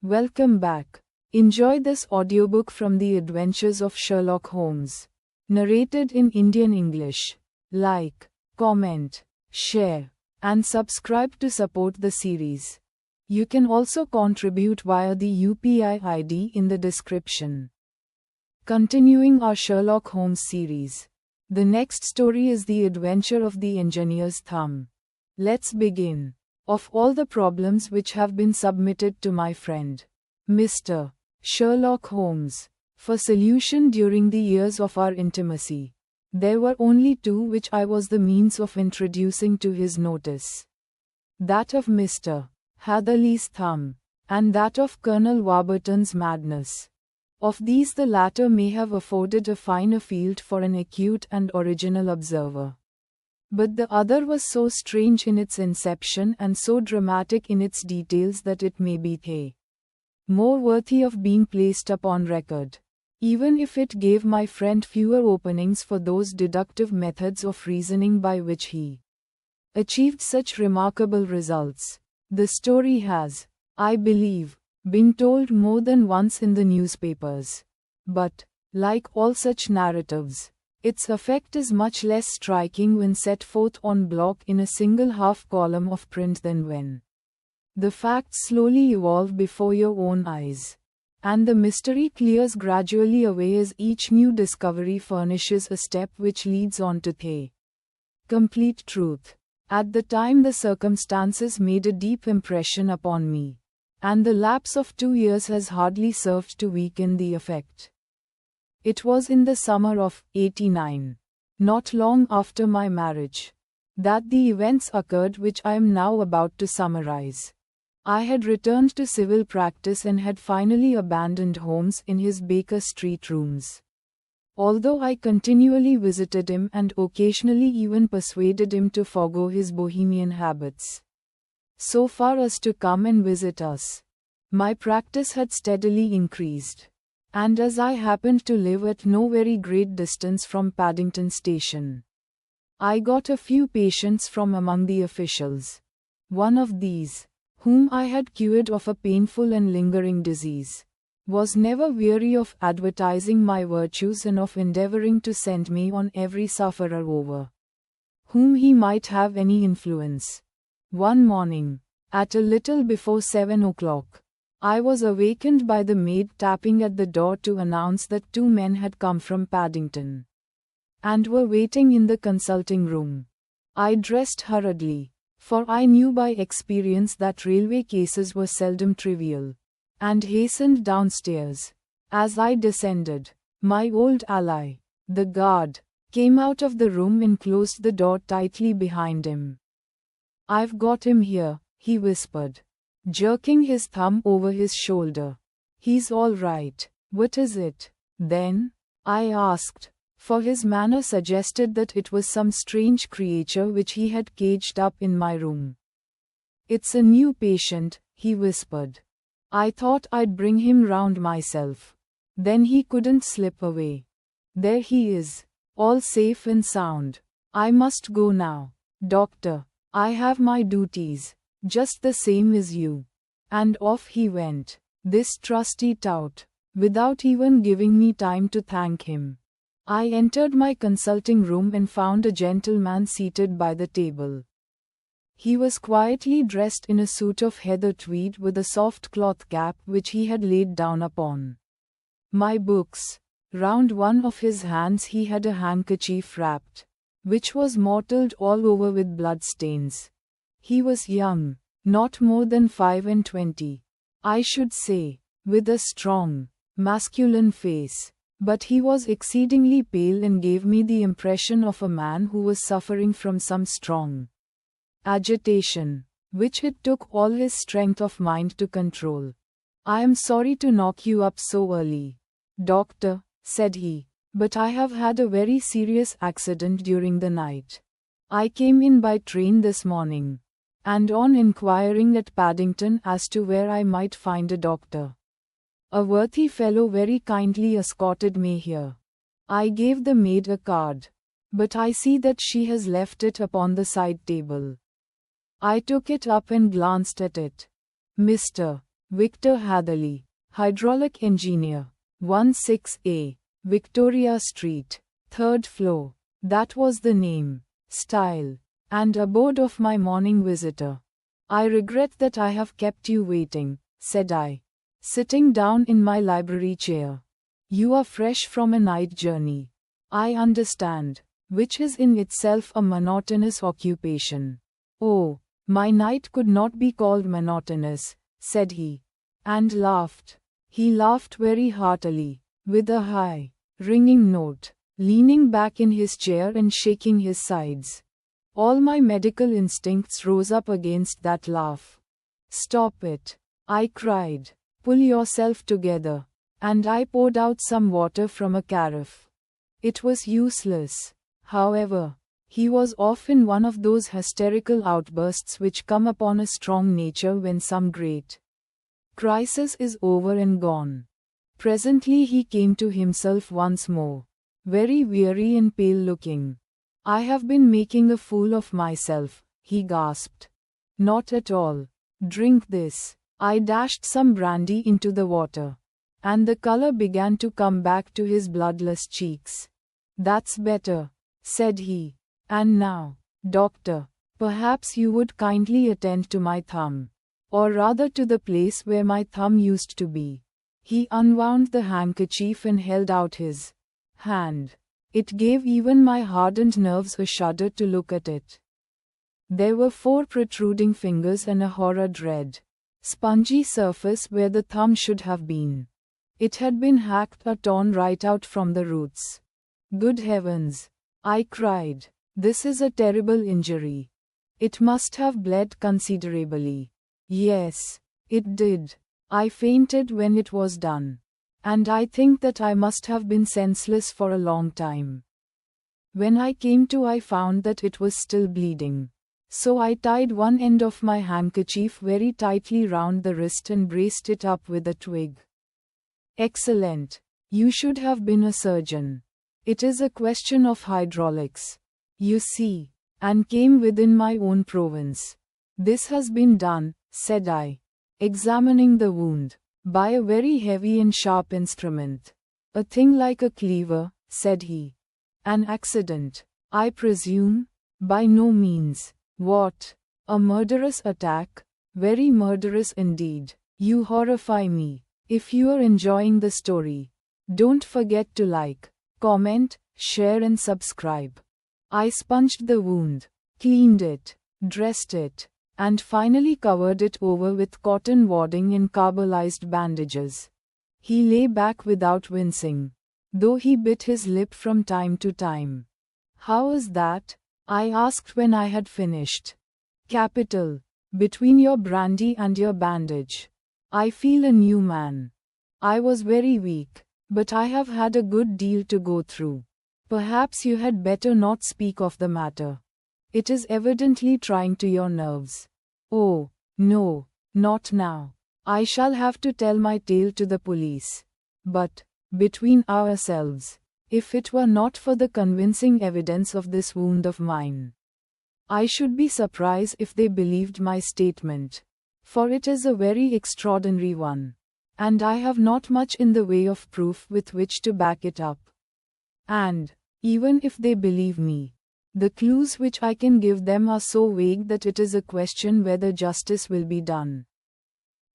Welcome back. Enjoy this audiobook from the Adventures of Sherlock Holmes. Narrated in Indian English. Like, comment, share, and subscribe to support the series. You can also contribute via the UPI ID in the description. Continuing our Sherlock Holmes series. The next story is The Adventure of the Engineer's Thumb. Let's begin. Of all the problems which have been submitted to my friend, Mr. Sherlock Holmes, for solution during the years of our intimacy, there were only two which I was the means of introducing to his notice. That of Mr. Hatherley's thumb, and that of Colonel Warburton's madness. Of these the latter may have afforded a finer field for an acute and original observer. But the other was so strange in its inception and so dramatic in its details that it may be more worthy of being placed upon record, even if it gave my friend fewer openings for those deductive methods of reasoning by which he achieved such remarkable results. The story has, I believe, been told more than once in the newspapers. But, like all such narratives, its effect is much less striking when set forth en bloc in a single half-column of print than when the facts slowly evolve before your own eyes, and the mystery clears gradually away as each new discovery furnishes a step which leads on to the complete truth. At the time the circumstances made a deep impression upon me, and the lapse of 2 years has hardly served to weaken the effect. It was in the summer of '89, not long after my marriage, that the events occurred which I am now about to summarize. I had returned to civil practice and had finally abandoned Holmes in his Baker Street rooms. Although I continually visited him and occasionally even persuaded him to forego his bohemian habits, so far as to come and visit us, my practice had steadily increased. And as I happened to live at no very great distance from Paddington Station, I got a few patients from among the officials. One of these, whom I had cured of a painful and lingering disease, was never weary of advertising my virtues and of endeavoring to send me on every sufferer over whom he might have any influence. One morning, at a little before 7 o'clock, I was awakened by the maid tapping at the door to announce that 2 men had come from Paddington and were waiting in the consulting room. I dressed hurriedly, for I knew by experience that railway cases were seldom trivial, and hastened downstairs. As I descended, my old ally, the guard, came out of the room and closed the door tightly behind him. "I've got him here," he whispered, jerking his thumb over his shoulder. "He's all right." "What is it, then?" I asked, for his manner suggested that it was some strange creature which he had caged up in my room. "It's a new patient," he whispered. "I thought I'd bring him round myself. Then he couldn't slip away. There he is, all safe and sound. I must go now, doctor. I have my duties, just the same as you." And off he went, this trusty tout, without even giving me time to thank him. I entered my consulting room and found a gentleman seated by the table. He was quietly dressed in a suit of heather tweed with a soft cloth cap which he had laid down upon my books. Round one of his hands he had a handkerchief wrapped, which was mottled all over with blood stains. He was young, not more than 25, I should say, with a strong, masculine face, but he was exceedingly pale and gave me the impression of a man who was suffering from some strong agitation, which it took all his strength of mind to control. "I am sorry to knock you up so early, doctor," said he, "but I have had a very serious accident during the night. I came in by train this morning, and on inquiring at Paddington as to where I might find a doctor, a worthy fellow very kindly escorted me here. I gave the maid a card, but I see that she has left it upon the side table." I took it up and glanced at it. "Mr. Victor Hatherley, hydraulic engineer, 16A, Victoria Street, 3rd floor. That was the name, style, and abode of my morning visitor. I regret that I have kept you waiting, said I, sitting down in my library chair. You are fresh from a night journey. I understand, which is in itself a monotonous occupation. Oh, my night could not be called monotonous, said he, and laughed. He laughed very heartily, with a high, ringing note, leaning back in his chair and shaking his sides. All my medical instincts rose up against that laugh. Stop it, I cried. Pull yourself together. And I poured out some water from a carafe. It was useless. However, he was off in one of those hysterical outbursts which come upon a strong nature when some great crisis is over and gone. Presently he came to himself once more, very weary and pale looking. I have been making a fool of myself, he gasped. Not at all. Drink this. I dashed some brandy into the water, and the color began to come back to his bloodless cheeks. That's better, said he. And now, doctor, perhaps you would kindly attend to my thumb, or rather to the place where my thumb used to be. He unwound the handkerchief and held out his hand. It gave even my hardened nerves a shudder to look at it. There were 4 protruding fingers and a horrid red, spongy surface where the thumb should have been. It had been hacked or torn right out from the roots. Good heavens! I cried. This is a terrible injury. It must have bled considerably. Yes, it did. I fainted when it was done. And I think that I must have been senseless for a long time. When I came to, I found that it was still bleeding. So I tied one end of my handkerchief very tightly round the wrist and braced it up with a twig. Excellent. You should have been a surgeon. It is a question of hydraulics, you see, and came within my own province. This has been done, said I, examining the wound, by a very heavy and sharp instrument. A thing like a cleaver, said he. An accident, I presume? By no means. What? A murderous attack? Very murderous indeed. You horrify me. If you are enjoying the story, don't forget to like, comment, share and subscribe. I sponged the wound, cleaned it, dressed it, and finally covered it over with cotton wadding and carbolized bandages. He lay back without wincing, though he bit his lip from time to time. How is that? I asked when I had finished. Capital. Between your brandy and your bandage, I feel a new man. I was very weak, but I have had a good deal to go through. Perhaps you had better not speak of the matter. It is evidently trying to your nerves. Oh, no, not now. I shall have to tell my tale to the police. But, between ourselves, if it were not for the convincing evidence of this wound of mine, I should be surprised if they believed my statement. For it is a very extraordinary one. And I have not much in the way of proof with which to back it up. And, even if they believe me, the clues which I can give them are so vague that it is a question whether justice will be done.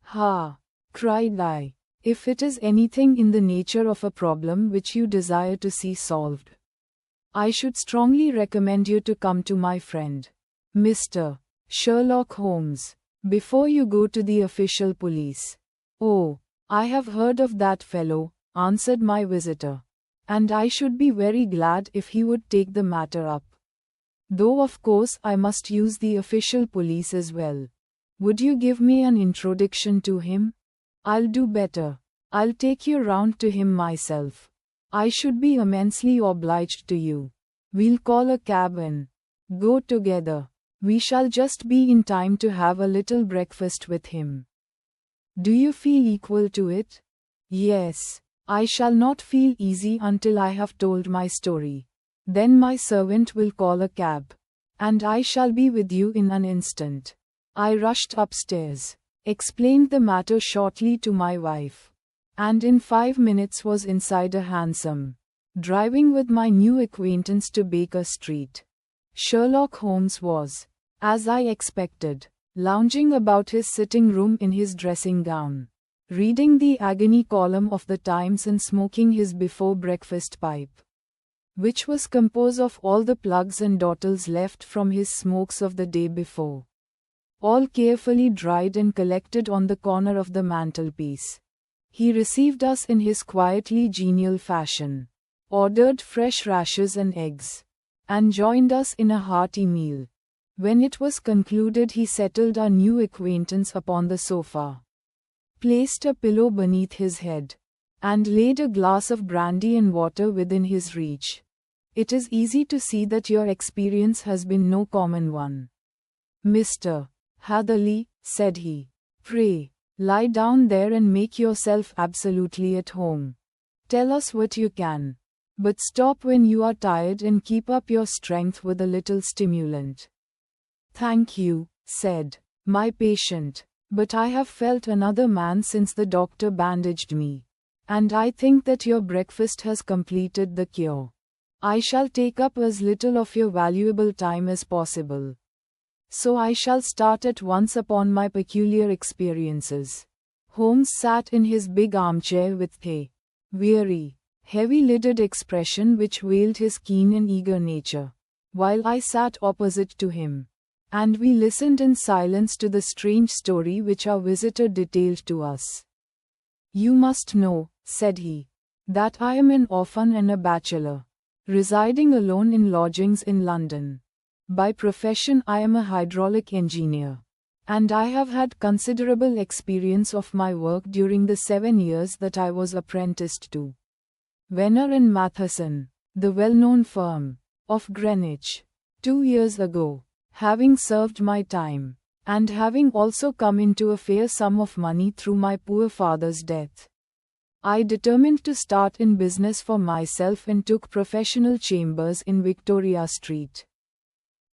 Ha! Cried I. If it is anything in the nature of a problem which you desire to see solved, I should strongly recommend you to come to my friend, Mr. Sherlock Holmes, before you go to the official police. Oh, I have heard of that fellow, answered my visitor, and I should be very glad if he would take the matter up. Though of course I must use the official police as well. Would you give me an introduction to him? I'll do better. I'll take you round to him myself. I should be immensely obliged to you. We'll call a cab and go together. We shall just be in time to have a little breakfast with him. Do you feel equal to it? Yes. I shall not feel easy until I have told my story. Then my servant will call a cab, and I shall be with you in an instant. I rushed upstairs, explained the matter shortly to my wife, and in 5 minutes was inside a hansom, driving with my new acquaintance to Baker Street. Sherlock Holmes was, as I expected, lounging about his sitting room in his dressing gown, reading the agony column of the Times and smoking his before-breakfast pipe, which was composed of all the plugs and dottles left from his smokes of the day before, all carefully dried and collected on the corner of the mantelpiece. He received us in his quietly genial fashion, ordered fresh rashers and eggs, and joined us in a hearty meal. When it was concluded, he settled our new acquaintance upon the sofa, placed a pillow beneath his head, and laid a glass of brandy and water within his reach. It is easy to see that your experience has been no common one. Mr. Hatherley, said he, pray, lie down there and make yourself absolutely at home. Tell us what you can, but stop when you are tired and keep up your strength with a little stimulant. Thank you, said my patient, but I have felt another man since the doctor bandaged me, and I think that your breakfast has completed the cure. I shall take up as little of your valuable time as possible, so I shall start at once upon my peculiar experiences. Holmes sat in his big armchair with a weary, heavy-lidded expression which veiled his keen and eager nature, while I sat opposite to him, and we listened in silence to the strange story which our visitor detailed to us. You must know, said he, that I am an orphan and a bachelor, residing alone in lodgings in London. By profession I am a hydraulic engineer, and I have had considerable experience of my work during the 7 years that I was apprenticed to Venner and Matheson, the well-known firm of Greenwich. 2 years ago, having served my time, and having also come into a fair sum of money through my poor father's death, I determined to start in business for myself and took professional chambers in Victoria Street.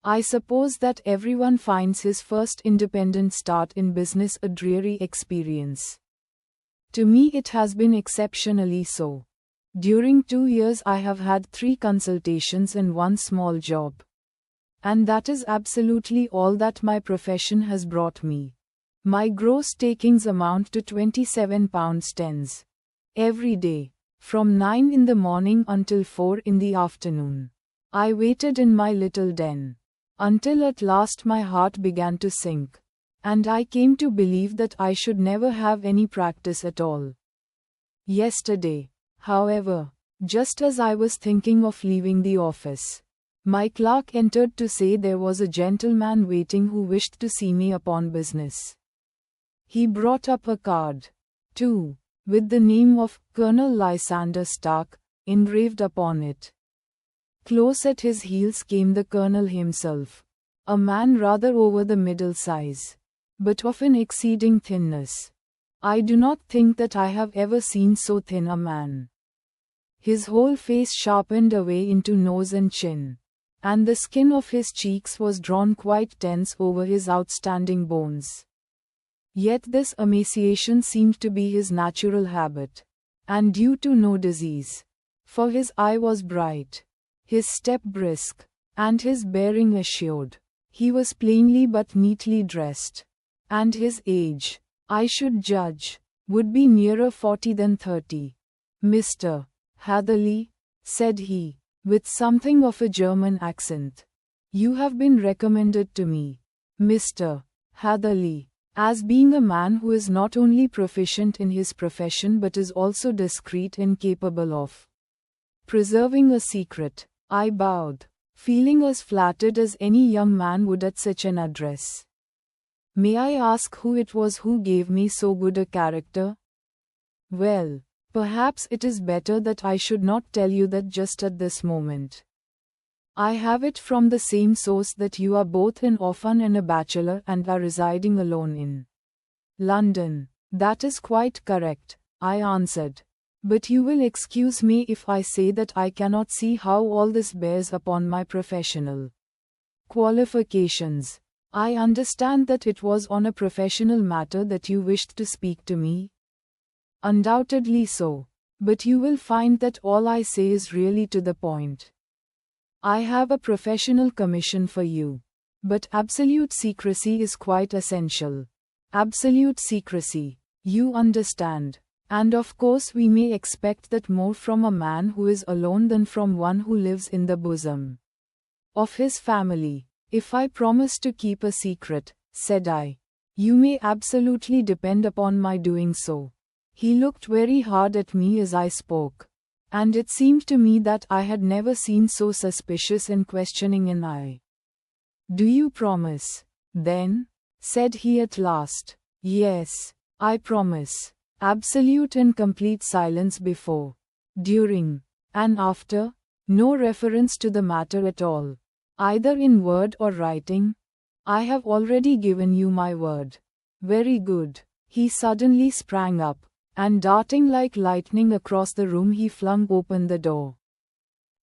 I suppose that everyone finds his first independent start in business a dreary experience. To me it has been exceptionally so. During 2 years I have had 3 consultations and 1 small job. And that is absolutely all that my profession has brought me. My gross takings amount to £27 every day, from 9 in the morning until 4 in the afternoon. I waited in my little den, until at last my heart began to sink, and I came to believe that I should never have any practice at all. Yesterday, however, just as I was thinking of leaving the office, my clerk entered to say there was a gentleman waiting who wished to see me upon business. He brought up a card, too, with the name of Colonel Lysander Stark engraved upon it. Close at his heels came the colonel himself, a man rather over the middle size, but of an exceeding thinness. I do not think that I have ever seen so thin a man. His whole face sharpened away into nose and chin, and the skin of his cheeks was drawn quite tense over his outstanding bones. Yet this emaciation seemed to be his natural habit, and due to no disease, for his eye was bright, his step brisk, and his bearing assured. He was plainly but neatly dressed, and his age, I should judge, would be nearer 40 than 30. Mr. Hatherley, said he, with something of a German accent, you have been recommended to me, Mr. Hatherley, as being a man who is not only proficient in his profession but is also discreet and capable of preserving a secret. I bowed, feeling as flattered as any young man would at such an address. May I ask who it was who gave me so good a character? Well, perhaps it is better that I should not tell you that just at this moment. I have it from the same source that you are both an orphan and a bachelor and are residing alone in London. That is quite correct, I answered. But you will excuse me if I say that I cannot see how all this bears upon my professional qualifications. I understand that it was on a professional matter that you wished to speak to me. Undoubtedly so. But you will find that all I say is really to the point. I have a professional commission for you. But absolute secrecy is quite essential. Absolute secrecy. You understand. And of course we may expect that more from a man who is alone than from one who lives in the bosom of his family. If I promise to keep a secret, said I, you may absolutely depend upon my doing so. He looked very hard at me as I spoke, and it seemed to me that I had never seen so suspicious and questioning an eye. Do you promise, then? Said he at last. Yes, I promise. Absolute and complete silence before, during, and after, no reference to the matter at all, either in word or writing. I have already given you my word. Very good. He suddenly sprang up, and darting like lightning across the room he flung open the door.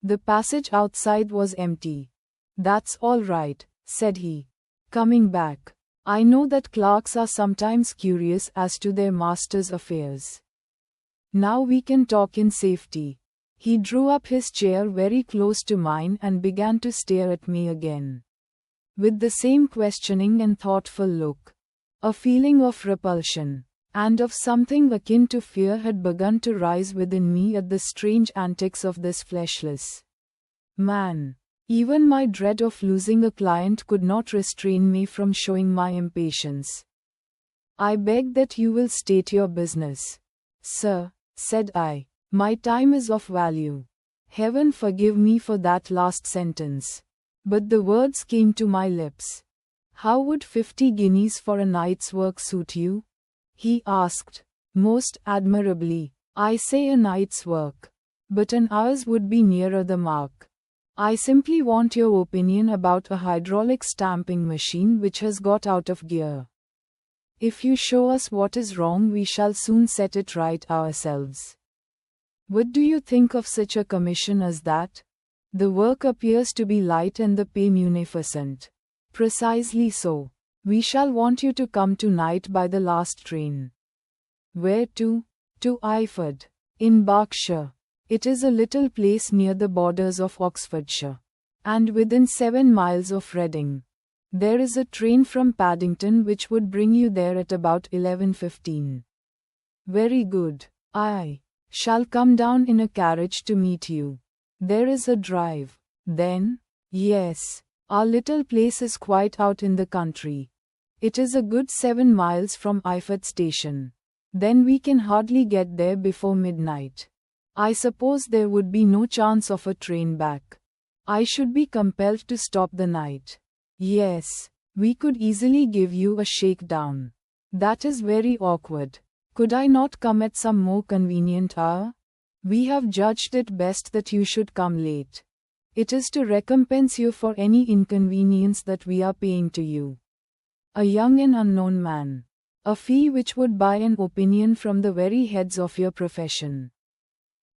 The passage outside was empty. That's all right, said he, coming back. I know that clerks are sometimes curious as to their master's affairs. Now we can talk in safety. He drew up his chair very close to mine and began to stare at me again, with the same questioning and thoughtful look. A feeling of repulsion, and of something akin to fear had begun to rise within me at the strange antics of this fleshless man. Even my dread of losing a client could not restrain me from showing my impatience. I beg that you will state your business. Sir, said I, my time is of value. Heaven forgive me for that last sentence. But the words came to my lips. How would 50 guineas for a night's work suit you? He asked. Most admirably. I say a night's work. But an hour's would be nearer the mark. I simply want your opinion about a hydraulic stamping machine which has got out of gear. If you show us what is wrong, we shall soon set it right ourselves. What do you think of such a commission as that? The work appears to be light and the pay munificent. Precisely so. We shall want you to come tonight by the last train. Where to? To Iford, in Berkshire. It is a little place near the borders of Oxfordshire, and within 7 miles of Reading. There is a train from Paddington which would bring you there at about 11:15. Very good. I shall come down in a carriage to meet you. There is a drive, then? Yes. Our little place is quite out in the country. It is a good 7 miles from Iford station. Then we can hardly get there before midnight. I suppose there would be no chance of a train back. I should be compelled to stop the night. Yes, we could easily give you a shakedown. That is very awkward. Could I not come at some more convenient hour? We have judged it best that you should come late. It is to recompense you for any inconvenience that we are paying to you. A young and unknown man. A fee which would buy an opinion from the very heads of your profession.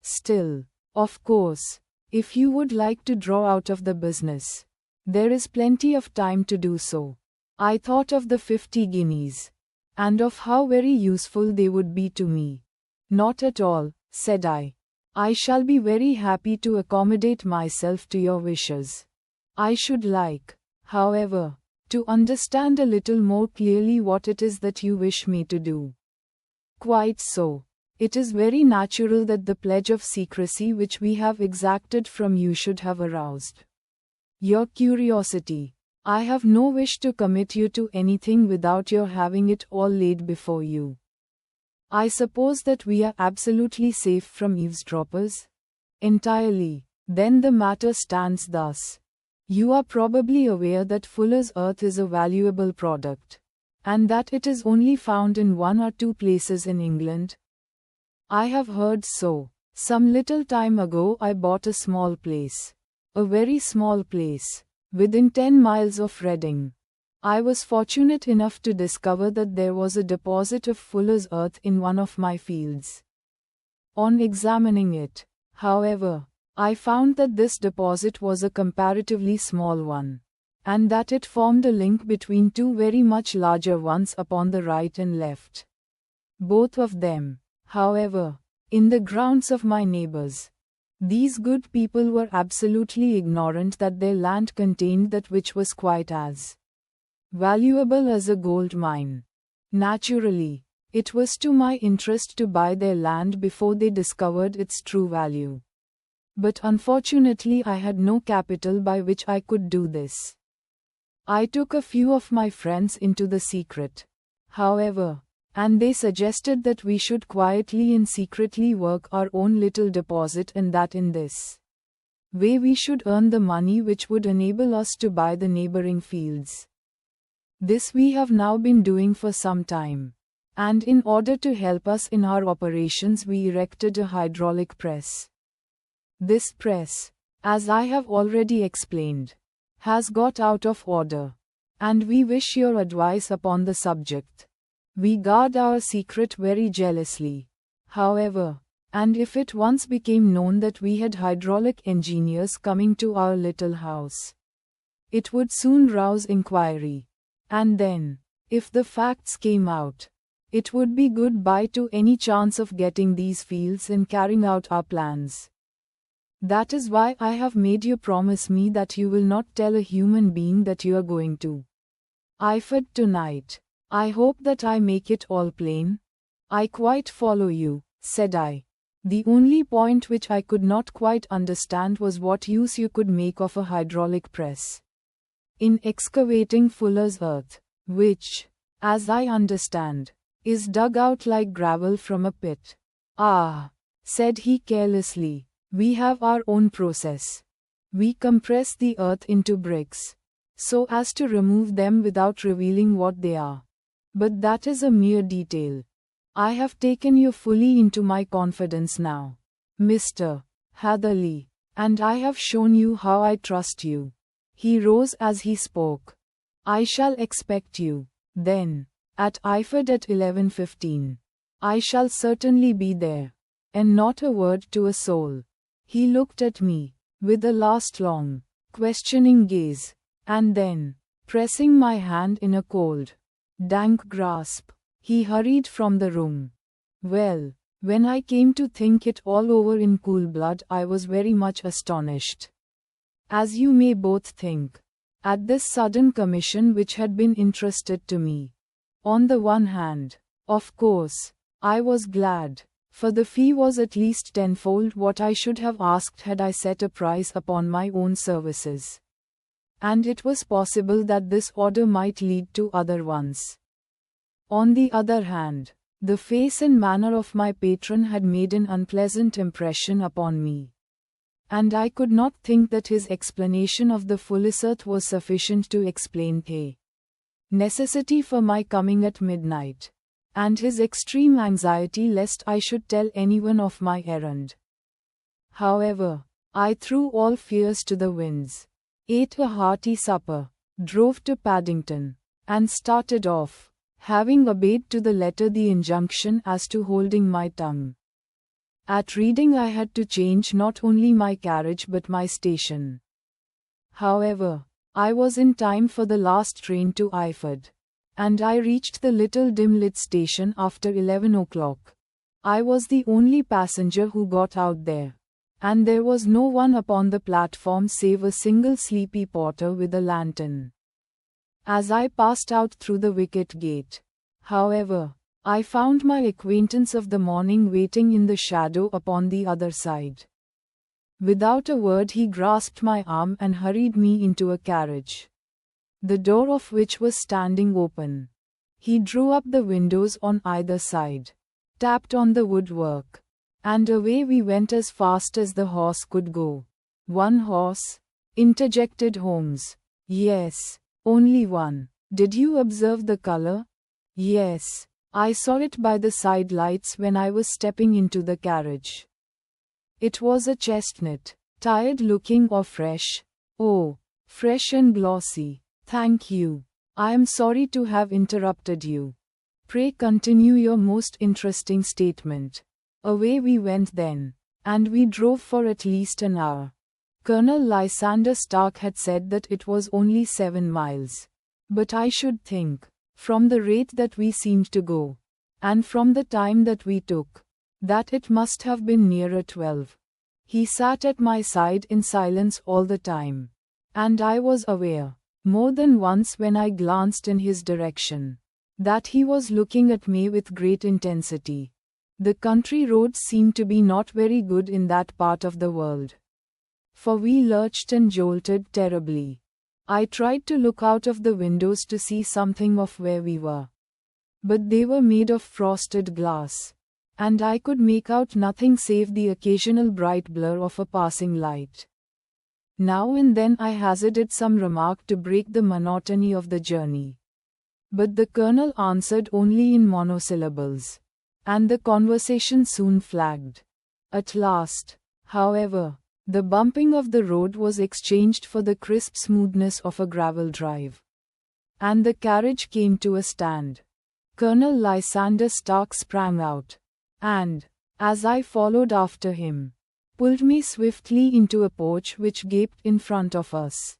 Still, of course, if you would like to draw out of the business, there is plenty of time to do so. I thought of the 50 guineas, and of how very useful they would be to me. Not at all, said I. I shall be very happy to accommodate myself to your wishes. I should like, however, to understand a little more clearly what it is that you wish me to do. Quite so. It is very natural that the pledge of secrecy which we have exacted from you should have aroused your curiosity. I have no wish to commit you to anything without your having it all laid before you. I suppose that we are absolutely safe from eavesdroppers? Entirely. Then the matter stands thus. You are probably aware that Fuller's earth is a valuable product, and that it is only found in 1 or 2 places in England. I have heard so. Some little time ago I bought a small place. A very small place. Within 10 miles of Reading. I was fortunate enough to discover that there was a deposit of Fuller's earth in one of my fields. On examining it, however, I found that this deposit was a comparatively small one. and that it formed a link between two very much larger ones upon the right and left. Both of them, however, in the grounds of my neighbors. These good people were absolutely ignorant that their land contained that which was quite as valuable as a gold mine. Naturally, it was to my interest to buy their land before they discovered its true value. But unfortunately, I had no capital by which I could do this. I took a few of my friends into the secret, however, and they suggested that we should quietly and secretly work our own little deposit, and that in this way we should earn the money which would enable us to buy the neighboring fields. This we have now been doing for some time, and in order to help us in our operations we erected a hydraulic press. This press, as I have already explained, has got out of order, and we wish your advice upon the subject. We guard our secret very jealously, however, and if it once became known that we had hydraulic engineers coming to our little house, it would soon rouse inquiry, and then, if the facts came out, it would be goodbye to any chance of getting these fields and carrying out our plans. That is why I have made you promise me that you will not tell a human being that you are going to Iford tonight. I hope that I make it all plain. I quite follow you, said I. The only point which I could not quite understand was what use you could make of a hydraulic press in excavating fuller's earth, which, as I understand, is dug out like gravel from a pit. Ah, said he carelessly. We have our own process. We compress the earth into bricks, so as to remove them without revealing what they are. But that is a mere detail. I have taken you fully into my confidence now, Mr. Hatherley, and I have shown you how I trust you. He rose as he spoke. I shall expect you, then, at Iford at 11:15. I shall certainly be there. And not a word to a soul. He looked at me, with a last long, questioning gaze, and then, pressing my hand in a cold, dank grasp, he hurried from the room. Well, when I came to think it all over in cool blood, I was very much astonished, as you may both think, at this sudden commission which had been entrusted to me. On the one hand, of course, I was glad, for the fee was at least tenfold what I should have asked had I set a price upon my own services. And it was possible that this order might lead to other ones. On the other hand, the face and manner of my patron had made an unpleasant impression upon me. And I could not think that his explanation of the Fuller's earth was sufficient to explain the necessity for my coming at midnight, and his extreme anxiety lest I should tell anyone of my errand. However, I threw all fears to the winds, ate a hearty supper, drove to Paddington, and started off, having obeyed to the letter the injunction as to holding my tongue. At Reading I had to change not only my carriage but my station. However, I was in time for the last train to Iford, and I reached the little dim-lit station after 11 o'clock. I was the only passenger who got out there, and there was no one upon the platform save a single sleepy porter with a lantern. As I passed out through the wicket gate, however, I found my acquaintance of the morning waiting in the shadow upon the other side. Without a word he grasped my arm and hurried me into a carriage, the door of which was standing open. He drew up the windows on either side, tapped on the woodwork, and away we went as fast as the horse could go. One horse? Interjected Holmes. Yes, only one. Did you observe the color? Yes, I saw it by the side lights when I was stepping into the carriage. It was a chestnut, tired looking or fresh? Oh, fresh and glossy. Thank you. I am sorry to have interrupted you. Pray continue your most interesting statement. Away we went then, and we drove for at least an hour. Colonel Lysander Stark had said that it was only 7 miles. But I should think, from the rate that we seemed to go, and from the time that we took, that it must have been nearer 12. He sat at my side in silence all the time. And I was aware, more than once when I glanced in his direction, that he was looking at me with great intensity. The country roads seemed to be not very good in that part of the world. For we lurched and jolted terribly. I tried to look out of the windows to see something of where we were. But they were made of frosted glass, and I could make out nothing save the occasional bright blur of a passing light. Now and then I hazarded some remark to break the monotony of the journey. But the colonel answered only in monosyllables, and the conversation soon flagged. At last, however, the bumping of the road was exchanged for the crisp smoothness of a gravel drive. And the carriage came to a stand. Colonel Lysander Stark sprang out, and, as I followed after him, pulled me swiftly into a porch which gaped in front of us.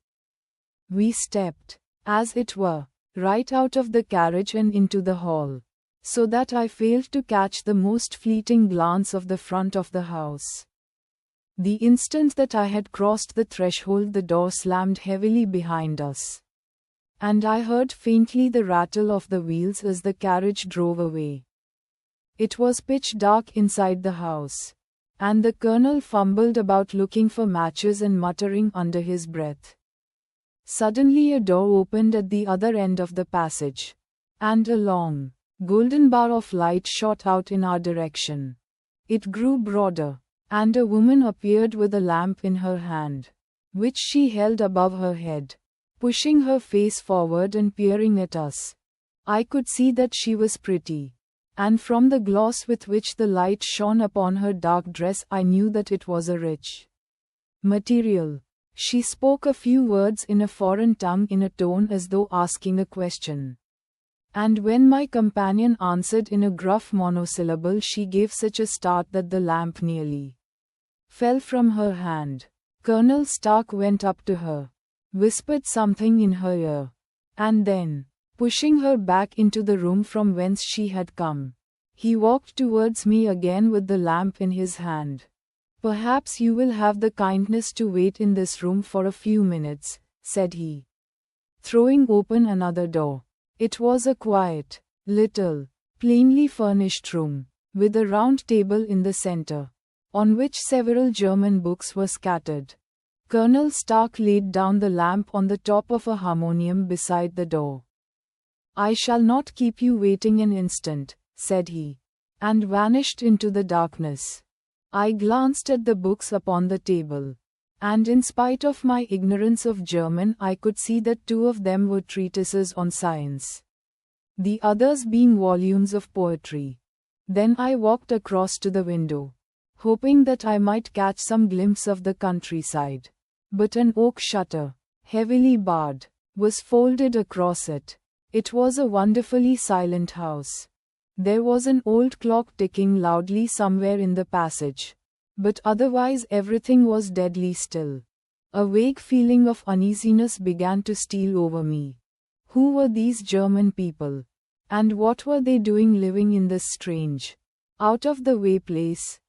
We stepped, as it were, right out of the carriage and into the hall, so that I failed to catch the most fleeting glance of the front of the house. The instant that I had crossed the threshold, the door slammed heavily behind us, and I heard faintly the rattle of the wheels as the carriage drove away. It was pitch dark inside the house, and the colonel fumbled about looking for matches and muttering under his breath. Suddenly a door opened at the other end of the passage, and a long, golden bar of light shot out in our direction. It grew broader, and a woman appeared with a lamp in her hand, which she held above her head, pushing her face forward and peering at us. I could see that she was pretty, and from the gloss with which the light shone upon her dark dress I knew that it was a rich material. She spoke a few words in a foreign tongue in a tone as though asking a question. And when my companion answered in a gruff monosyllable, she gave such a start that the lamp nearly fell from her hand. Colonel Stark went up to her, whispered something in her ear, and then, pushing her back into the room from whence she had come, he walked towards me again with the lamp in his hand. "Perhaps you will have the kindness to wait in this room for a few minutes," said he, throwing open another door. It was a quiet, little, plainly furnished room, with a round table in the center, on which several German books were scattered. Colonel Stark laid down the lamp on the top of a harmonium beside the door. "I shall not keep you waiting an instant," said he, and vanished into the darkness. I glanced at the books upon the table, and in spite of my ignorance of German, I could see that 2 of them were treatises on science, the others being volumes of poetry. Then I walked across to the window, hoping that I might catch some glimpse of the countryside. But an oak shutter, heavily barred, was folded across it. It was a wonderfully silent house. There was an old clock ticking loudly somewhere in the passage, but otherwise everything was deadly still. A vague feeling of uneasiness began to steal over me. Who were these German people? And what were they doing living in this strange, out-of-the-way place?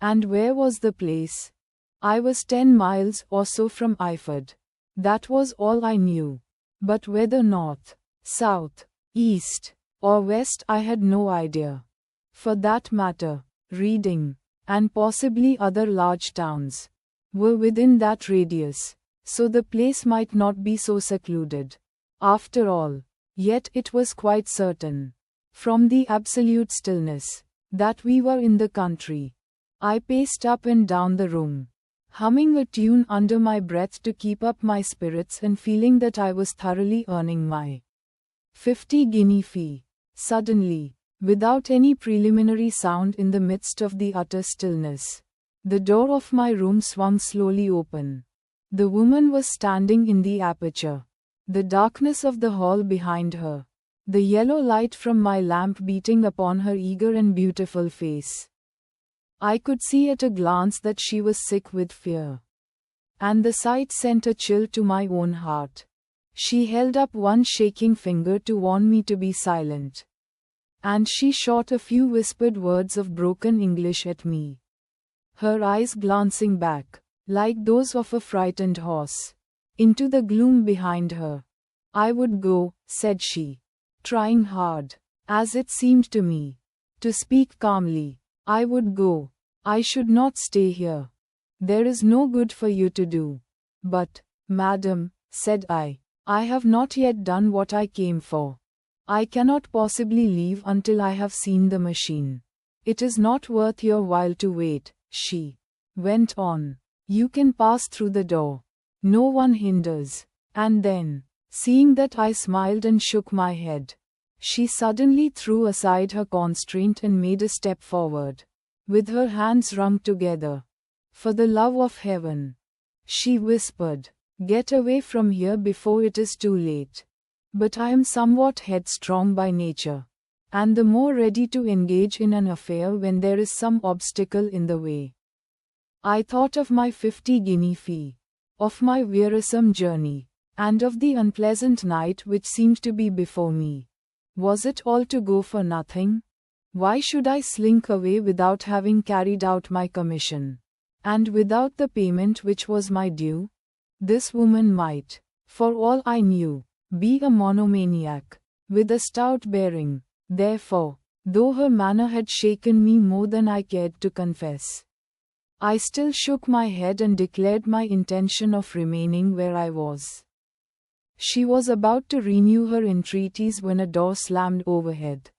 And where was the place? I was 10 miles or so from Eiford. That was all I knew. But whether north, south, east, or west I had no idea. For that matter, Reading, and possibly other large towns, were within that radius, so the place might not be so secluded. After all, yet it was quite certain, from the absolute stillness, that we were in the country. I paced up and down the room, humming a tune under my breath to keep up my spirits and feeling that I was thoroughly earning my 50-guinea fee. Suddenly, without any preliminary sound in the midst of the utter stillness, the door of my room swung slowly open. The woman was standing in the aperture. The darkness of the hall behind her, the yellow light from my lamp beating upon her eager and beautiful face. I could see at a glance that she was sick with fear. and the sight sent a chill to my own heart. She held up one shaking finger to warn me to be silent. And she shot a few whispered words of broken English at me. Her eyes glancing back, like those of a frightened horse, into the gloom behind her. I would go, said she, trying hard, as it seemed to me, to speak calmly. I would go. I should not stay here. There is no good for you to do. But, madam, said I have not yet done what I came for. I cannot possibly leave until I have seen the machine. It is not worth your while to wait, she went on. You can pass through the door. No one hinders. And then, seeing that I smiled and shook my head, she suddenly threw aside her constraint and made a step forward, with her hands wrung together. For the love of heaven, she whispered, get away from here before it is too late. But I am somewhat headstrong by nature, and the more ready to engage in an affair when there is some obstacle in the way. I thought of my 50-guinea fee, of my wearisome journey, and of the unpleasant night which seemed to be before me. Was it all to go for nothing? Why should I slink away without having carried out my commission, and without the payment which was my due? This woman might, for all I knew, be a monomaniac, with a stout bearing. Therefore, though her manner had shaken me more than I cared to confess, I still shook my head and declared my intention of remaining where I was. She was about to renew her entreaties when a door slammed overhead,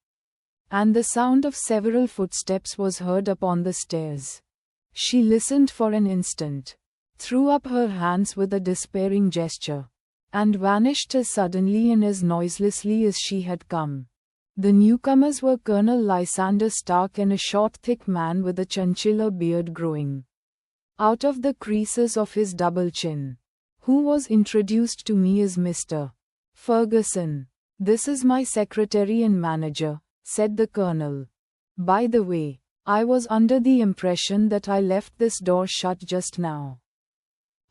and the sound of several footsteps was heard upon the stairs. She listened for an instant, threw up her hands with a despairing gesture, and vanished as suddenly and as noiselessly as she had come. The newcomers were Colonel Lysander Stark and a short thick man with a chinchilla beard growing out of the creases of his double chin, who was introduced to me as Mr. Ferguson. This is my secretary and manager, said the colonel. By the way, I was under the impression that I left this door shut just now.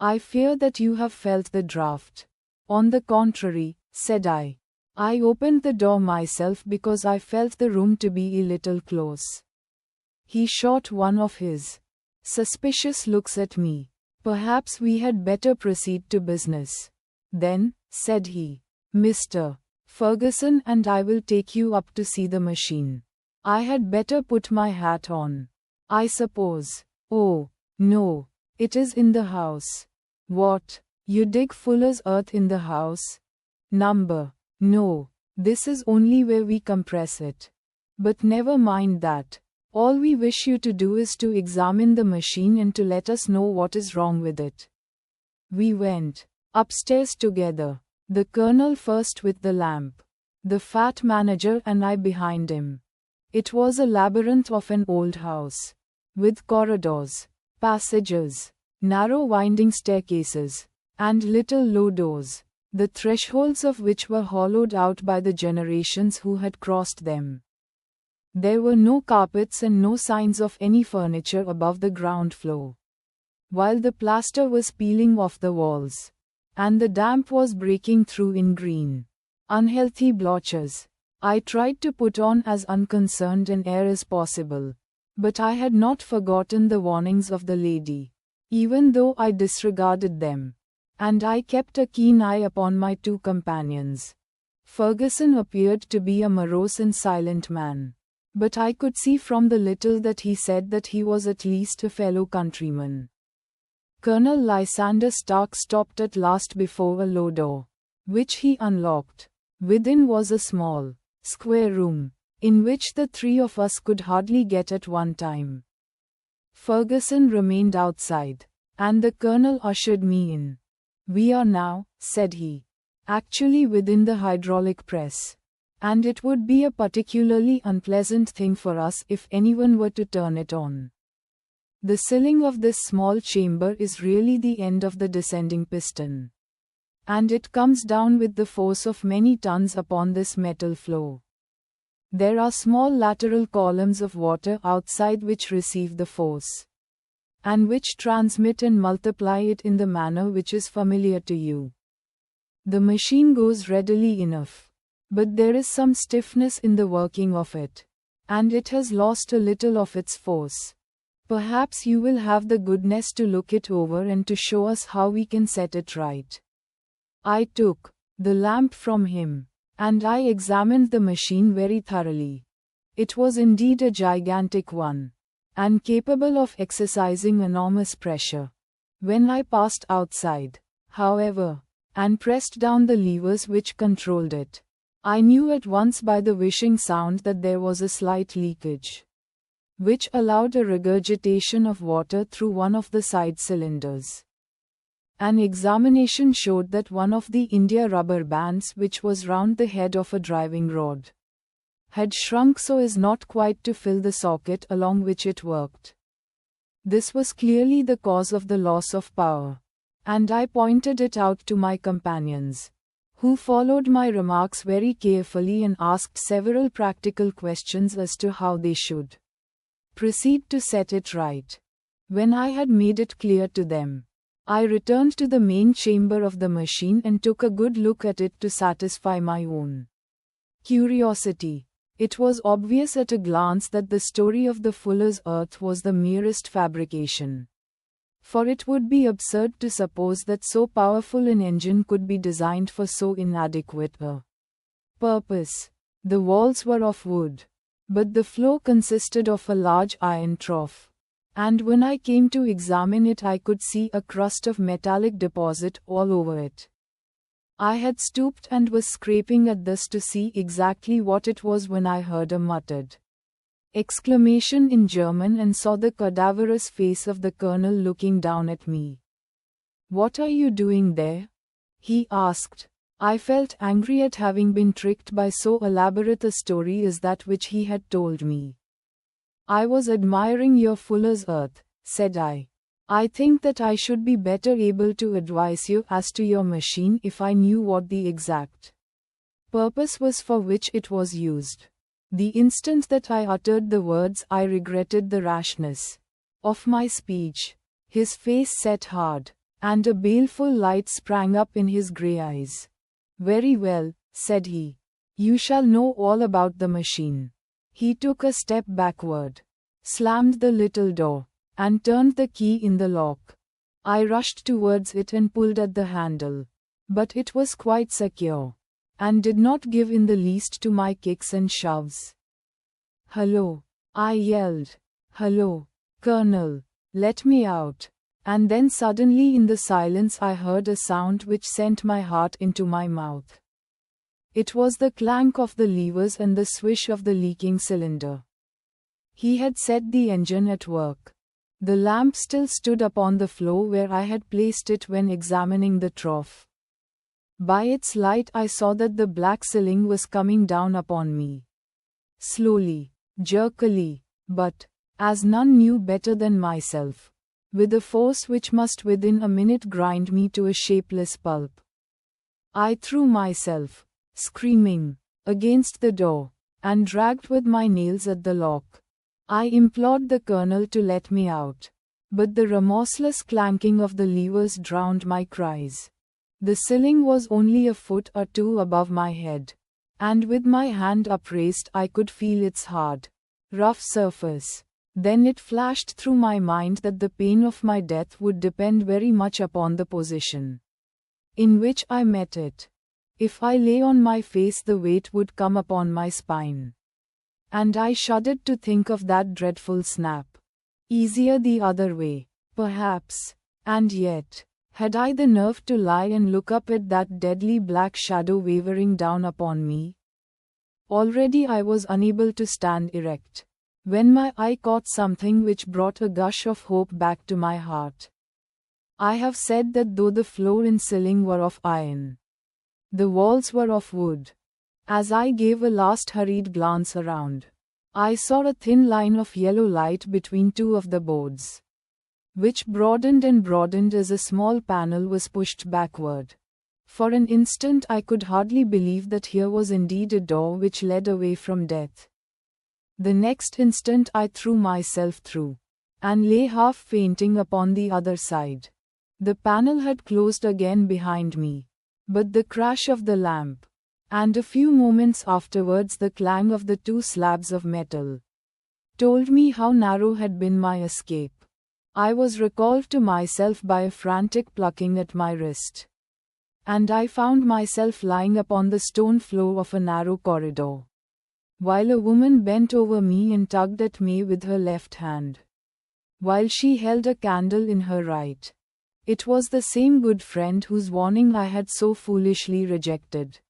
I fear that you have felt the draught. On the contrary, said I opened the door myself because I felt the room to be a little close. He shot one of his suspicious looks at me. Perhaps we had better proceed to business. Then, said he, Mr. Ferguson and I will take you up to see the machine. I had better put my hat on, I suppose. Oh, no, it is in the house. What? You dig fuller's earth in the house? No, this is only where we compress it. But never mind that. All we wish you to do is to examine the machine and to let us know what is wrong with it. We went upstairs together, the colonel first with the lamp, the fat manager and I behind him. It was a labyrinth of an old house, with corridors, passages, narrow winding staircases, and little low doors, the thresholds of which were hollowed out by the generations who had crossed them. There were no carpets and no signs of any furniture above the ground floor, while the plaster was peeling off the walls, and the damp was breaking through in green, unhealthy blotches. I tried to put on as unconcerned an air as possible, but I had not forgotten the warnings of the lady, even though I disregarded them, and I kept a keen eye upon my two companions. Ferguson appeared to be a morose and silent man, but I could see from the little that he said that he was at least a fellow countryman. Colonel Lysander Stark stopped at last before a low door, which he unlocked. Within was a small, square room, in which the three of us could hardly get at one time. Ferguson remained outside, and the colonel ushered me in. We are now, said he, actually within the hydraulic press, and it would be a particularly unpleasant thing for us if anyone were to turn it on. The ceiling of this small chamber is really the end of the descending piston, and it comes down with the force of many tons upon this metal floor. There are small lateral columns of water outside which receive the force. and which transmit and multiply it in the manner which is familiar to you. The machine goes readily enough, but there is some stiffness in the working of it, and it has lost a little of its force. Perhaps you will have the goodness to look it over and to show us how we can set it right. I took the lamp from him, and I examined the machine very thoroughly. It was indeed a gigantic one, and capable of exercising enormous pressure. When I passed outside, however, and pressed down the levers which controlled it, I knew at once by the whishing sound that there was a slight leakage, which allowed a regurgitation of water through one of the side cylinders. An examination showed that one of the India rubber bands which was round the head of a driving rod had shrunk so as not quite to fill the socket along which it worked. This was clearly the cause of the loss of power, and I pointed it out to my companions, who followed my remarks very carefully and asked several practical questions as to how they should proceed to set it right. When I had made it clear to them, I returned to the main chamber of the machine and took a good look at it to satisfy my own curiosity. It was obvious at a glance that the story of the fuller's earth was the merest fabrication. For it would be absurd to suppose that so powerful an engine could be designed for so inadequate a purpose. The walls were of wood, but the floor consisted of a large iron trough, and when I came to examine it I could see a crust of metallic deposit all over it. I had stooped and was scraping at this to see exactly what it was when I heard a muttered exclamation in German and saw the cadaverous face of the colonel looking down at me. "What are you doing there?" he asked. I felt angry at having been tricked by so elaborate a story as that which he had told me. "I was admiring your fuller's earth," said I. "I think that I should be better able to advise you as to your machine if I knew what the exact purpose was for which it was used." The instant that I uttered the words I regretted the rashness of my speech. His face set hard, and a baleful light sprang up in his grey eyes. "Very well," said he. "You shall know all about the machine." He took a step backward, slammed the little door, and turned the key in the lock. I rushed towards it and pulled at the handle, but it was quite secure, and did not give in the least to my kicks and shoves. "Hello!" I yelled. "Hello, Colonel! Let me out!" And then suddenly in the silence I heard a sound which sent my heart into my mouth. It was the clank of the levers and the swish of the leaking cylinder. He had set the engine at work. The lamp still stood upon the floor where I had placed it when examining the trough. By its light I saw that the black ceiling was coming down upon me. Slowly, jerkily, but, as none knew better than myself, with a force which must within a minute grind me to a shapeless pulp. I threw myself, screaming, against the door, and dragged with my nails at the lock. I implored the colonel to let me out, but the remorseless clanking of the levers drowned my cries. The ceiling was only a foot or two above my head, and with my hand upraised I could feel its hard, rough surface. Then it flashed through my mind that the pain of my death would depend very much upon the position in which I met it. If I lay on my face the weight would come upon my spine. And I shuddered to think of that dreadful snap. Easier the other way, perhaps, and yet, had I the nerve to lie and look up at that deadly black shadow wavering down upon me? Already I was unable to stand erect, when my eye caught something which brought a gush of hope back to my heart. I have said that though the floor and ceiling were of iron, the walls were of wood. As I gave a last hurried glance around, I saw a thin line of yellow light between two of the boards, which broadened and broadened as a small panel was pushed backward. For an instant I could hardly believe that here was indeed a door which led away from death. The next instant I threw myself through, and lay half fainting upon the other side. The panel had closed again behind me, but the crash of the lamp, and a few moments afterwards the clang of the two slabs of metal, told me how narrow had been my escape. I was recalled to myself by a frantic plucking at my wrist, and I found myself lying upon the stone floor of a narrow corridor, while a woman bent over me and tugged at me with her left hand, while she held a candle in her right. It was the same good friend whose warning I had so foolishly rejected.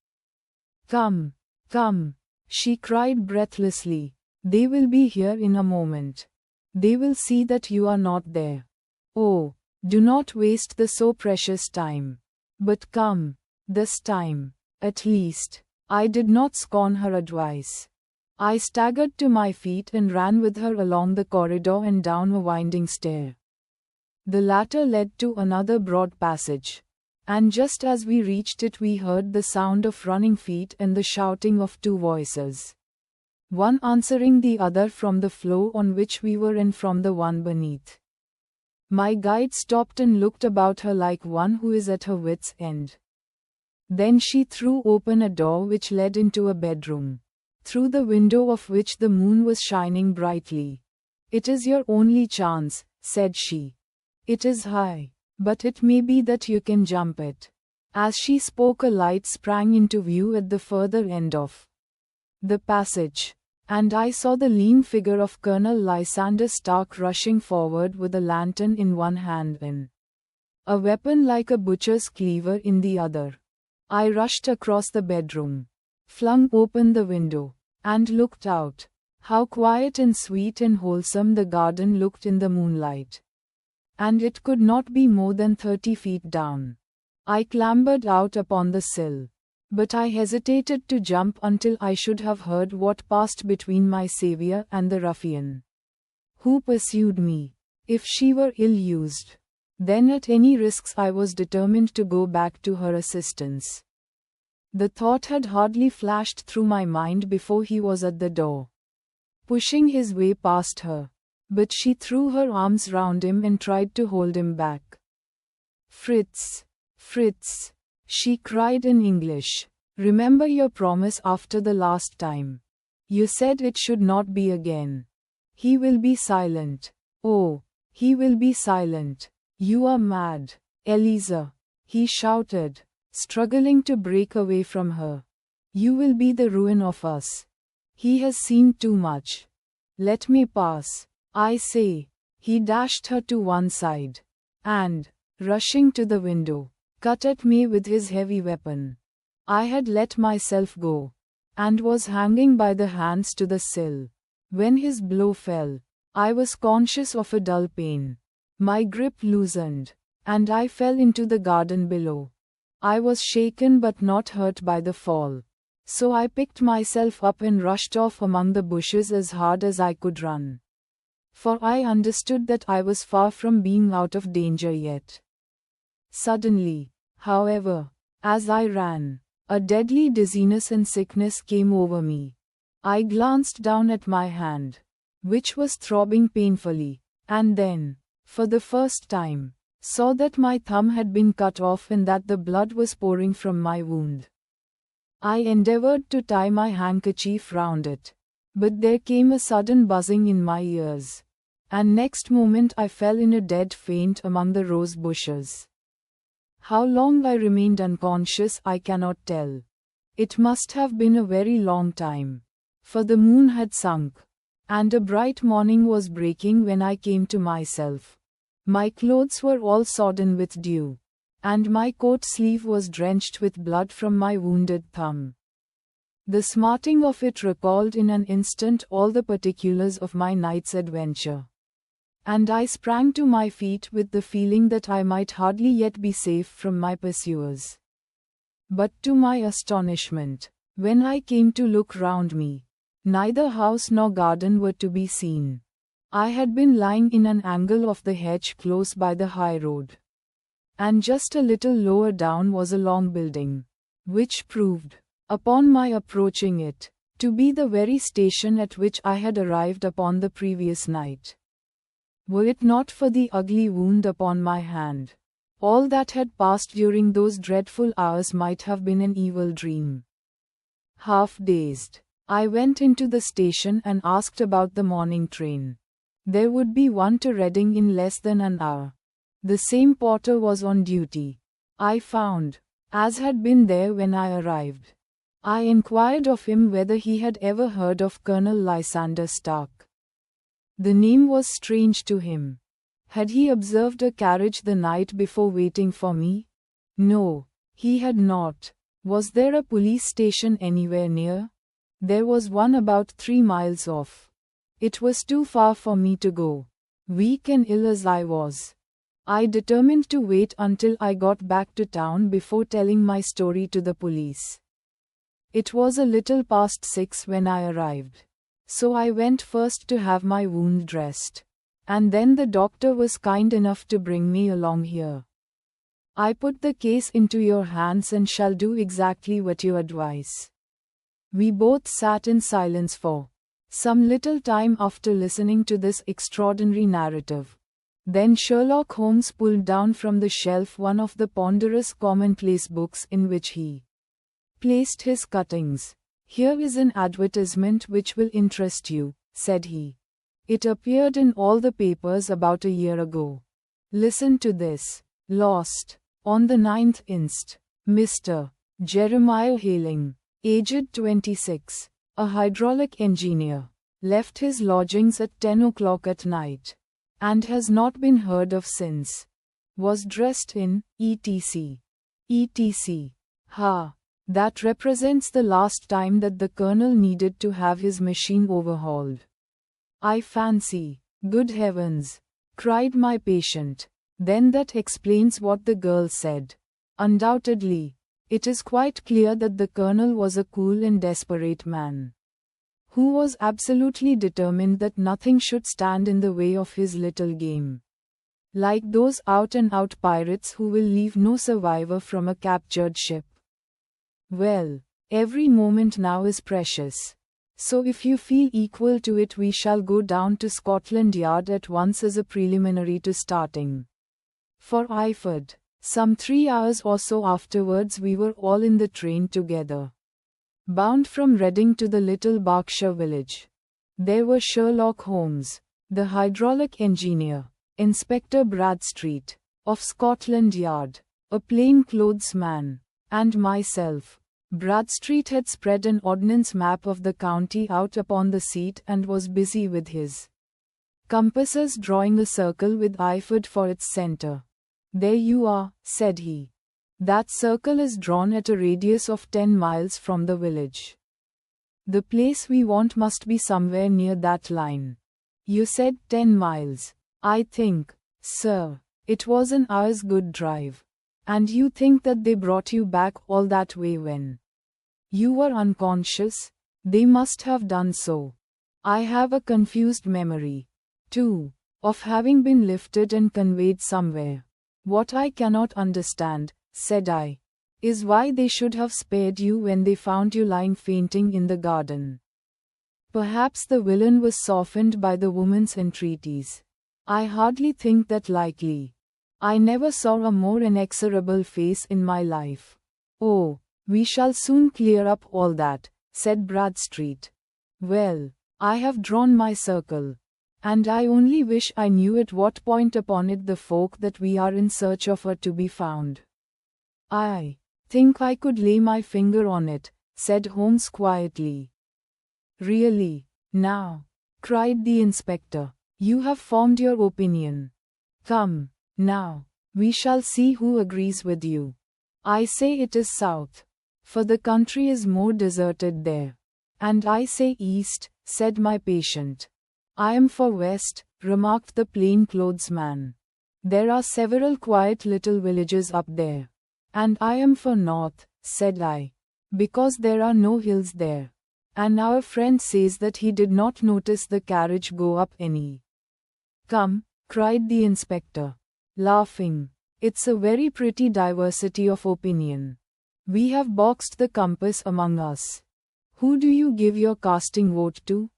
"Come, come," she cried breathlessly. "They will be here in a moment. They will see that you are not there. Oh, do not waste the so precious time. But come, this time, at least." I did not scorn her advice. I staggered to my feet and ran with her along the corridor and down a winding stair. The latter led to another broad passage, and just as we reached it we heard the sound of running feet and the shouting of two voices, one answering the other from the floor on which we were and from the one beneath. My guide stopped and looked about her like one who is at her wit's end. Then she threw open a door which led into a bedroom, through the window of which the moon was shining brightly. "It is your only chance," said she. "It is high, but it may be that you can jump it." As she spoke, a light sprang into view at the further end of the passage, and I saw the lean figure of Colonel Lysander Stark rushing forward with a lantern in one hand and a weapon like a butcher's cleaver in the other. I rushed across the bedroom, flung open the window, and looked out. How quiet and sweet and wholesome the garden looked in the moonlight. And it could not be more than 30 feet down. I clambered out upon the sill, but I hesitated to jump until I should have heard what passed between my savior and the ruffian who pursued me. If she were ill-used, then at any risks I was determined to go back to her assistance. The thought had hardly flashed through my mind before he was at the door, pushing his way past her. But she threw her arms round him and tried to hold him back. "Fritz, Fritz," she cried in English, "remember your promise after the last time. You said it should not be again. He will be silent. Oh, he will be silent. You are mad, Eliza," he shouted, struggling to break away from her. "You will be the ruin of us. He has seen too much. Let me pass, I say." He dashed her to one side, and, rushing to the window, cut at me with his heavy weapon. I had let myself go, and was hanging by the hands to the sill. When his blow fell, I was conscious of a dull pain. My grip loosened, and I fell into the garden below. I was shaken but not hurt by the fall, so I picked myself up and rushed off among the bushes as hard as I could run. For I understood that I was far from being out of danger yet. Suddenly, however, as I ran, a deadly dizziness and sickness came over me. I glanced down at my hand, which was throbbing painfully, and then, for the first time, saw that my thumb had been cut off and that the blood was pouring from my wound. I endeavored to tie my handkerchief round it, but there came a sudden buzzing in my ears, and next moment I fell in a dead faint among the rose bushes. How long I remained unconscious I cannot tell. It must have been a very long time, for the moon had sunk, and a bright morning was breaking when I came to myself. My clothes were all sodden with dew, and my coat sleeve was drenched with blood from my wounded thumb. The smarting of it recalled in an instant all the particulars of my night's adventure, and I sprang to my feet with the feeling that I might hardly yet be safe from my pursuers. But to my astonishment, when I came to look round me, neither house nor garden were to be seen. I had been lying in an angle of the hedge close by the high road, and just a little lower down was a long building, which proved, upon my approaching it, to be the very station at which I had arrived upon the previous night. Were it not for the ugly wound upon my hand, all that had passed during those dreadful hours might have been an evil dream. Half dazed, I went into the station and asked about the morning train. There would be one to Reading in less than an hour. The same porter was on duty, I found, as had been there when I arrived. I inquired of him whether he had ever heard of Colonel Lysander Stark. The name was strange to him. Had he observed a carriage the night before waiting for me? No, he had not. Was there a police station anywhere near? There was one about 3 miles off. It was too far for me to go. Weak and ill as I was, I determined to wait until I got back to town before telling my story to the police. It was a little past 6 when I arrived. So I went first to have my wound dressed. And then the doctor was kind enough to bring me along here. I put the case into your hands and shall do exactly what you advise. We both sat in silence for some little time after listening to this extraordinary narrative. Then Sherlock Holmes pulled down from the shelf one of the ponderous commonplace books in which he placed his cuttings. Here is an advertisement which will interest you, said he. It appeared in all the papers about a year ago. Listen to this. Lost. On the 9th inst. Mr. Jeremiah Hailing, aged 26, a hydraulic engineer, left his lodgings at 10 o'clock at night, and has not been heard of since. Was dressed in, etc. etc. Ha! That represents the last time that the colonel needed to have his machine overhauled. I fancy. Good heavens! Cried my patient. Then that explains what the girl said. Undoubtedly, it is quite clear that the colonel was a cool and desperate man, who was absolutely determined that nothing should stand in the way of his little game. Like those out-and-out pirates who will leave no survivor from a captured ship. Well, every moment now is precious. So if you feel equal to it, we shall go down to Scotland Yard at once as a preliminary to starting for Iford. Some 3 hours or so afterwards we were all in the train together, bound from Reading to the little Berkshire village. There were Sherlock Holmes, the hydraulic engineer, Inspector Bradstreet, of Scotland Yard, a plain-clothes man, and myself. Bradstreet had spread an ordnance map of the county out upon the seat and was busy with his compasses drawing a circle with Iford for its center. There you are, said he. That circle is drawn at a radius of 10 miles from the village. The place we want must be somewhere near that line. You said 10 miles. I think, sir, it was an hour's good drive. And you think that they brought you back all that way when you were unconscious? They must have done so. I have a confused memory, too, of having been lifted and conveyed somewhere. What I cannot understand, said I, is why they should have spared you when they found you lying fainting in the garden. Perhaps the villain was softened by the woman's entreaties. I hardly think that likely. I never saw a more inexorable face in my life. Oh, we shall soon clear up all that, said Bradstreet. Well, I have drawn my circle, and I only wish I knew at what point upon it the folk that we are in search of are to be found. I think I could lay my finger on it, said Holmes quietly. Really, now, cried the inspector, you have formed your opinion. Come. Now, we shall see who agrees with you. I say it is south, for the country is more deserted there. And I say east, said my patient. I am for west, remarked the plain-clothes man. There are several quiet little villages up there. And I am for north, said I, because there are no hills there. And our friend says that he did not notice the carriage go up any. Come, cried the inspector, laughing. It's a very pretty diversity of opinion. We have boxed the compass among us. Who do you give your casting vote to?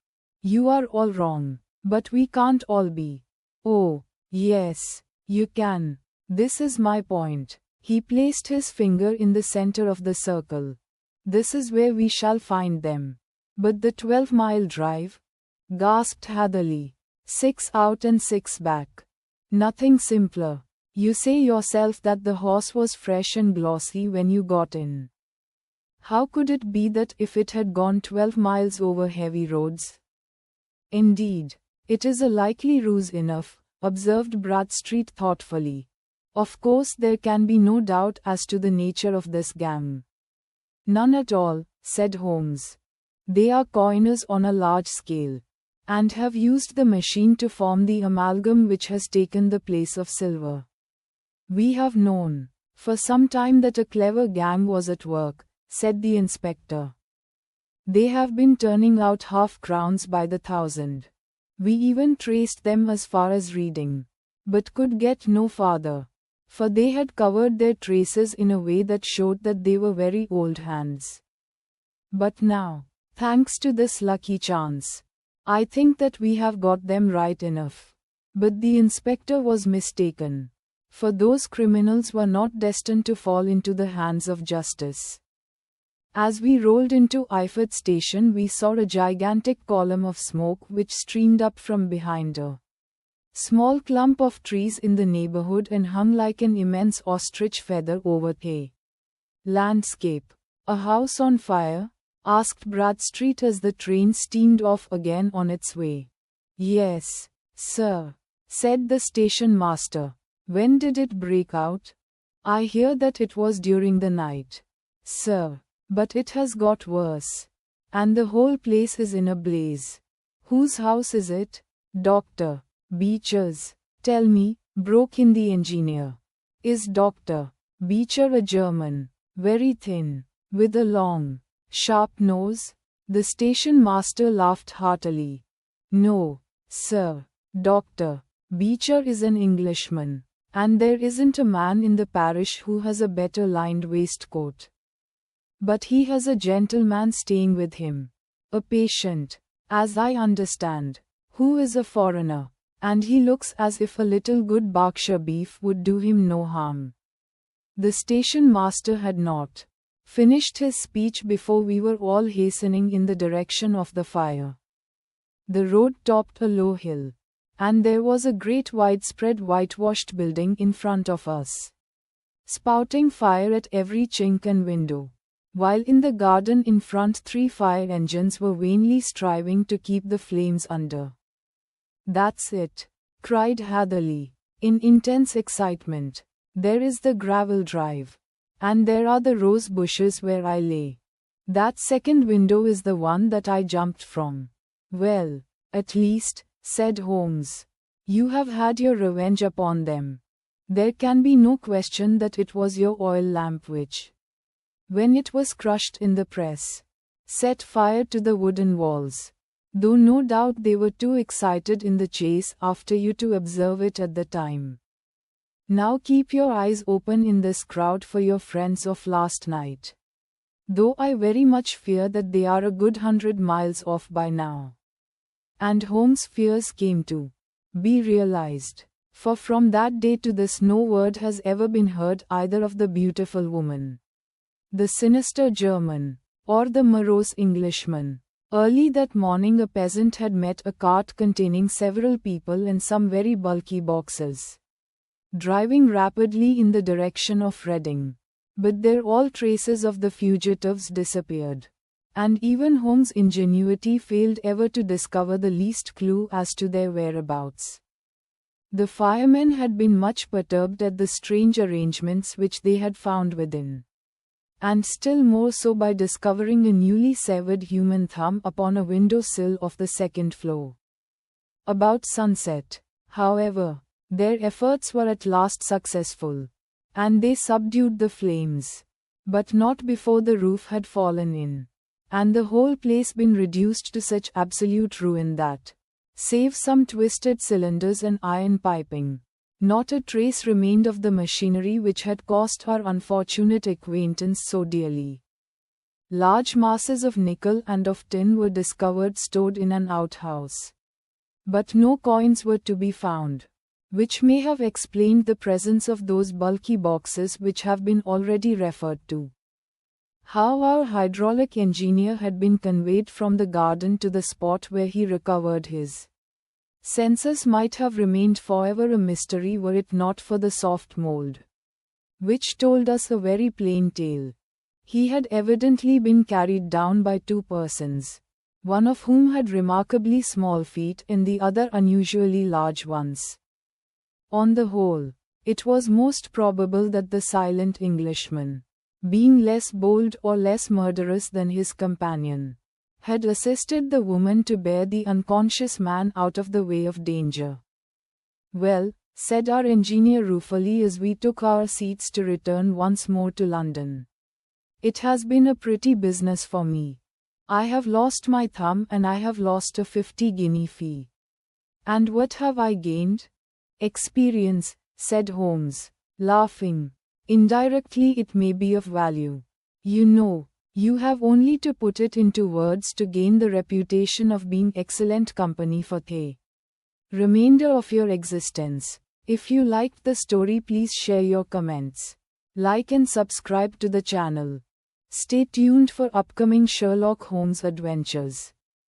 You are all wrong, but we can't all be. Oh, yes, you can. This is my point. He placed his finger in the center of the circle. This is where we shall find them. But the 12-mile drive? Gasped Hatherley. 6 out and 6 back. Nothing simpler. You say yourself that the horse was fresh and glossy when you got in. How could it be that if it had gone 12 miles over heavy roads? Indeed, it is a likely ruse enough, observed Bradstreet thoughtfully. Of course there can be no doubt as to the nature of this gang. None at all, said Holmes. They are coiners on a large scale, and have used the machine to form the amalgam which has taken the place of silver. We have known for some time that a clever gang was at work, said the inspector. They have been turning out half-crowns by the thousand. We even traced them as far as Reading, but could get no farther, for they had covered their traces in a way that showed that they were very old hands. But now, thanks to this lucky chance, I think that we have got them right enough. But the inspector was mistaken, for those criminals were not destined to fall into the hands of justice. As we rolled into Iford Station, we saw a gigantic column of smoke which streamed up from behind a small clump of trees in the neighborhood and hung like an immense ostrich feather over the landscape. A house on fire? Asked Bradstreet as the train steamed off again on its way. Yes, sir, said the station master. When did it break out? I hear that it was during the night, sir. But it has got worse. And the whole place is in a blaze. Whose house is it? Dr. Beecher's. Tell me, broke in the engineer. Is Dr. Beecher a German? Very thin, with a long, sharp nose? The station master laughed heartily. No, sir. Dr. Beecher is an Englishman. And there isn't a man in the parish who has a better lined waistcoat. But he has a gentleman staying with him. A patient, as I understand, who is a foreigner, and he looks as if a little good Berkshire beef would do him no harm. The station master had not finished his speech before we were all hastening in the direction of the fire. The road topped a low hill, and there was a great widespread whitewashed building in front of us, spouting fire at every chink and window, while in the garden in front 3 fire engines were vainly striving to keep the flames under. That's it, cried Hatherley, in intense excitement. There is the gravel drive. And there are the rose bushes where I lay. That second window is the one that I jumped from. Well, at least, said Holmes, you have had your revenge upon them. There can be no question that it was your oil lamp which, when it was crushed in the press, set fire to the wooden walls, though no doubt they were too excited in the chase after you to observe it at the time. Now keep your eyes open in this crowd for your friends of last night. Though I very much fear that they are a good 100 miles off by now. And Holmes' fears came to be realized, for from that day to this no word has ever been heard either of the beautiful woman, the sinister German, or the morose Englishman. Early that morning a peasant had met a cart containing several people and some very bulky boxes, driving rapidly in the direction of Reading. But there all traces of the fugitives disappeared, and even Holmes' ingenuity failed ever to discover the least clue as to their whereabouts. The firemen had been much perturbed at the strange arrangements which they had found within, and still more so by discovering a newly severed human thumb upon a window sill of the second floor. About sunset, however, their efforts were at last successful, and they subdued the flames, but not before the roof had fallen in, and the whole place been reduced to such absolute ruin that, save some twisted cylinders and iron piping, not a trace remained of the machinery which had cost our unfortunate acquaintance so dearly. Large masses of nickel and of tin were discovered stored in an outhouse, But no coins were to be found, which may have explained the presence of those bulky boxes which have been already referred to. How our hydraulic engineer had been conveyed from the garden to the spot where he recovered his senses might have remained forever a mystery were it not for the soft mold, which told us a very plain tale. He had evidently been carried down by two persons, one of whom had remarkably small feet and the other unusually large ones. On the whole, it was most probable that the silent Englishman, being less bold or less murderous than his companion, had assisted the woman to bear the unconscious man out of the way of danger. "Well," said our engineer ruefully as we took our seats to return once more to London, "it has been a pretty business for me. I have lost my thumb and I have lost a 50-guinea fee. And what have I gained? Experience," said Holmes, laughing. "Indirectly it may be of value. You know, you have only to put it into words to gain the reputation of being excellent company for the remainder of your existence." If you liked the story, please share your comments, like and subscribe to the channel. Stay tuned for upcoming Sherlock Holmes adventures.